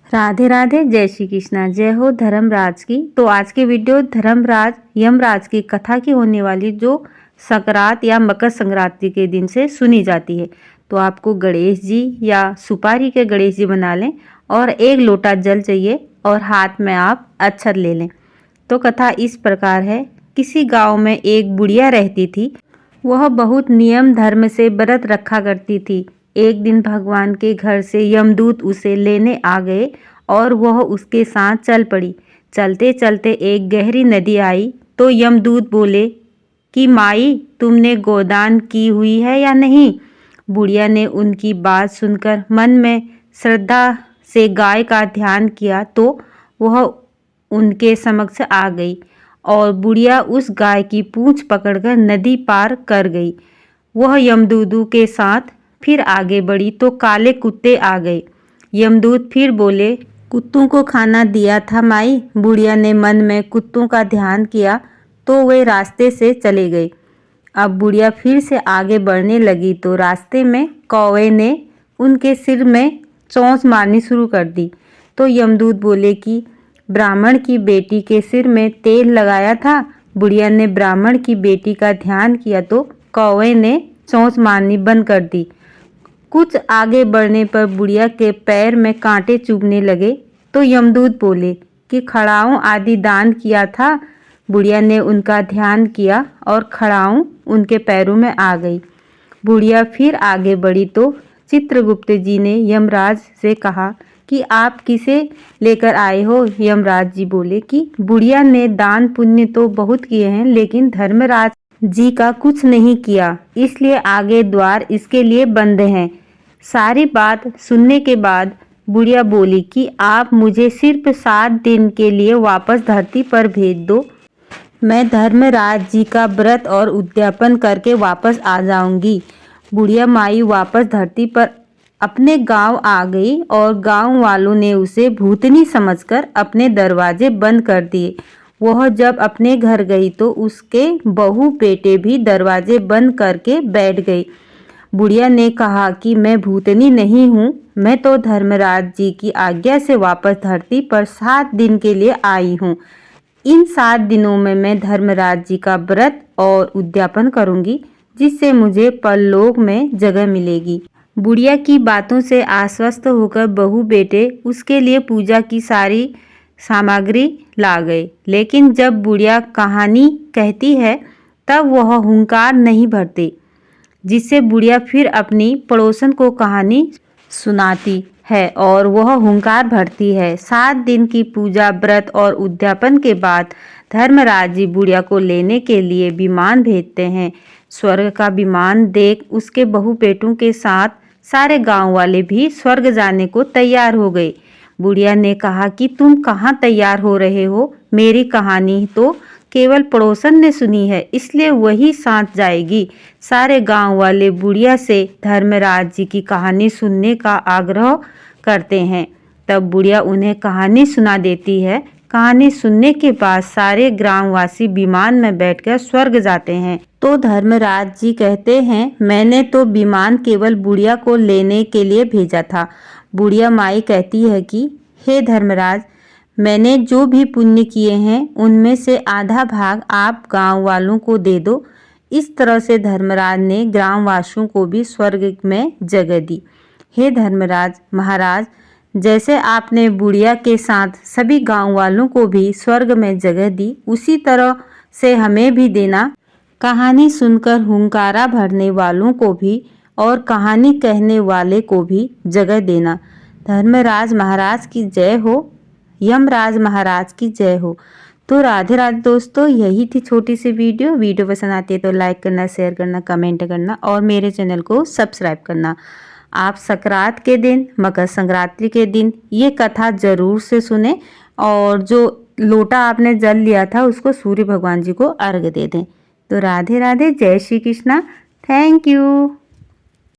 राधे राधे, जय श्री कृष्णा, जय हो धर्मराज की। तो आज की वीडियो धर्मराज यमराज की कथा की होने वाली, जो संक्रांत या मकर संक्रांति के दिन से सुनी जाती है। तो आपको गणेश जी या सुपारी के गणेश जी बना लें और एक लोटा जल चाहिए और हाथ में आप अक्षत ले लें। तो कथा इस प्रकार है। किसी गांव में एक बुढ़िया रहती थी। वह बहुत नियम धर्म से व्रत रखा करती थी। एक दिन भगवान के घर से यमदूत उसे लेने आ गए और वह उसके साथ चल पड़ी। चलते चलते एक गहरी नदी आई तो यमदूत बोले कि माई, तुमने गोदान की हुई है या नहीं। बुढ़िया ने उनकी बात सुनकर मन में श्रद्धा से गाय का ध्यान किया तो वह उनके समक्ष आ गई और बुढ़िया उस गाय की पूंछ पकड़कर नदी पार कर गई। वह यमदूत के साथ फिर आगे बढ़ी तो काले कुत्ते आ गए। यमदूत फिर बोले, कुत्तों को खाना दिया था माई। बुढ़िया ने मन में कुत्तों का ध्यान किया तो वे रास्ते से चले गए। अब बुढ़िया फिर से आगे बढ़ने लगी तो रास्ते में कौवे ने उनके सिर में चोंच मारनी शुरू कर दी। तो यमदूत बोले कि ब्राह्मण की बेटी के सिर में तेल लगाया था। बुढ़िया ने ब्राह्मण की बेटी का ध्यान किया तो कौवे ने चोंच मारनी बंद कर दी। कुछ आगे बढ़ने पर बुढ़िया के पैर में कांटे चुभने लगे तो यमदूत बोले कि खड़ाऊं आदि दान किया था। बुढ़िया ने उनका ध्यान किया और खड़ाऊं उनके पैरों में आ गई। बुढ़िया फिर आगे बढ़ी तो चित्रगुप्त जी ने यमराज से कहा कि आप किसे लेकर आए हो। यमराज जी बोले कि बुढ़िया ने दान पुण्य तो बहुत किए हैं, लेकिन धर्मराज जी का कुछ नहीं किया, इसलिए आगे द्वार इसके लिए बंद हैं। सारी बात सुनने के बाद बुढ़िया बोली कि आप मुझे सिर्फ 7 दिन के लिए वापस धरती पर भेज दो। मैं धर्मराज जी का व्रत और उद्यापन करके वापस आ जाऊंगी। बुढ़िया माई वापस धरती पर अपने गांव आ गई और गांव वालों ने उसे भूतनी समझकर अपने दरवाजे बंद कर दिए। वह जब अपने घर गई तो उसके बहू बेटे भी दरवाजे बंद करके बैठ गए। बुढ़िया ने कहा कि मैं भूतनी नहीं हूँ, मैं तो धर्मराज जी की आज्ञा से वापस धरती पर 7 दिन के लिए आई हूँ। इन 7 दिनों में मैं धर्मराज जी का व्रत और उद्यापन करूंगी, जिससे मुझे परलोक में जगह मिलेगी। बुढ़िया की बातों से आश्वस्त होकर बहू बेटे उसके लिए पूजा की सारी सामग्री ला गए। लेकिन जब बुढ़िया कहानी कहती है तब वह हुंकार नहीं भरते, जिससे बुढ़िया फिर अपनी पड़ोसन को कहानी सुनाती है और वह हुंकार भरती है। 7 दिन की पूजा व्रत और उद्यापन के बाद धर्मराज जी बुढ़िया को लेने के लिए विमान भेजते हैं। स्वर्ग का विमान देख उसके बहू बेटों के साथ सारे गांव वाले भी स्वर्ग जाने को तैयार हो गए। बुढ़िया ने कहा कि तुम कहाँ तैयार हो रहे हो, मेरी कहानी तो केवल पड़ोसन ने सुनी है, इसलिए वही साथ जाएगी। सारे गांव वाले बुढ़िया से धर्मराज जी की कहानी सुनने का आग्रह करते हैं। तब बुढ़िया उन्हें कहानी सुना देती है। कहानी सुनने के बाद सारे ग्रामवासी विमान में बैठकर स्वर्ग जाते हैं। तो धर्मराज जी कहते हैं, मैंने तो विमान केवल बुढ़िया को लेने के लिए भेजा था। बुढ़िया माई कहती है कि हे धर्मराज, मैंने जो भी पुण्य किए हैं उनमें से आधा भाग आप गांव वालों को दे दो। इस तरह से धर्मराज ने ग्रामवासियों को भी स्वर्ग में जगह दी। हे धर्मराज महाराज, जैसे आपने बुढ़िया के साथ सभी गांव वालों को भी स्वर्ग में जगह दी, उसी तरह से हमें भी देना। कहानी सुनकर हुंकारा भरने वालों को भी और कहानी कहने वाले को भी जगह देना। धर्मराज महाराज की जय हो, यमराज महाराज की जय हो। तो राधे राधे दोस्तों, यही थी छोटी सी वीडियो पसंद आती है तो लाइक करना, शेयर करना, कमेंट करना और मेरे चैनल को सब्सक्राइब करना। आप संक्रांत के दिन, मकर संक्रांति के दिन ये कथा जरूर से सुने और जो लोटा आपने जल लिया था उसको सूर्य भगवान जी को अर्घ दे दें। तो राधे राधे, जय श्री कृष्णा, थैंक यू।